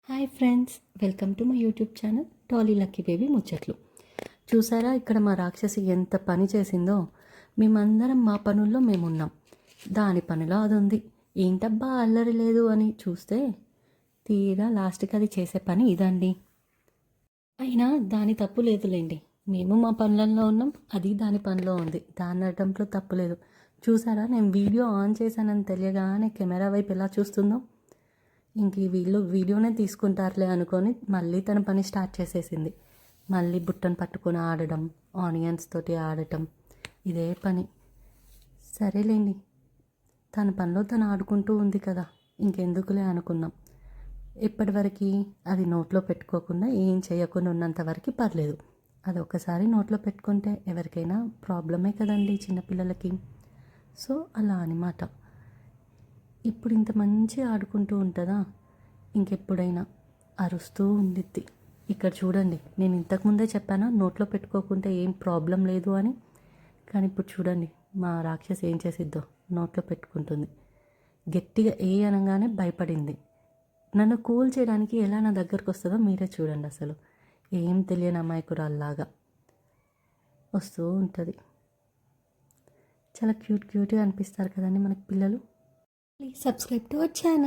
Hi friends, welcome to my YouTube channel Tally lucky baby ముచ్చట్లు. చూసారా ఇక్కడ మా రాక్షసి ఎంత పని చేసిందో. మేమందరం మా పనుల్లో మేమున్నాం, దాని పనిలో అది ఉంది. ఏంటబ్బా అల్లరి లేదు అని చూస్తే తీరా లాస్ట్కి అది చేసే పని ఇదండి. అయినా దాని తప్పు లేదులేండి, మేము మా పనులలో ఉన్నాం, అది దాని పనిలో ఉంది. దాని అడ్డంలో తప్పు లేదు. చూసారా నేను వీడియో ఆన్ చేశానని తెలియగానే కెమెరా వైపు ఎలా చూస్తుందో. ఇంక వీళ్ళు వీడియోనే తీసుకుంటారులే అనుకొని మళ్ళీ తన పని స్టార్ట్ చేసేసింది. మళ్ళీ బుట్టను పట్టుకొని ఆడడం, ఆనియన్స్ తోటి ఆడటం, ఇదే పని. సరేలేండి, తన పనిలో తను ఆడుకుంటూ ఉంది కదా, ఇంకెందుకులే అనుకున్నాం. ఇప్పటివరకు అది నోట్లో పెట్టుకోకుండా ఏం చేయకుండా ఉన్నంత వరకు పర్లేదు. అది ఒక్కసారి నోట్లో పెట్టుకుంటే ఎవరికైనా ప్రాబ్లమే కదండి, చిన్నపిల్లలకి. సో అలా అనమాట. ఇప్పుడు ఇంత మంచి ఆడుకుంటూ ఉంటుందా, ఇంకెప్పుడైనా అరుస్తూ ఉండిద్ది. ఇక్కడ చూడండి, నేను ఇంతకుముందే చెప్పాను నోట్లో పెట్టుకోకుంటే ఏం ప్రాబ్లం లేదు అని. కానీ ఇప్పుడు చూడండి మా రాక్షసి ఏం చేసిద్దో, నోట్లో పెట్టుకుంటుంది. గట్టిగా ఏ అనగానే భయపడింది. నన్ను కూల్ చేయడానికి ఎలా నా దగ్గరకు వస్తుందో మీరే చూడండి. అసలు ఏం తెలియని అమాయకురాల్లాగా వస్తూ ఉంటుంది. చాలా క్యూట్గా అనిపిస్తారు కదండి మనకి పిల్లలు. Please subscribe to our channel.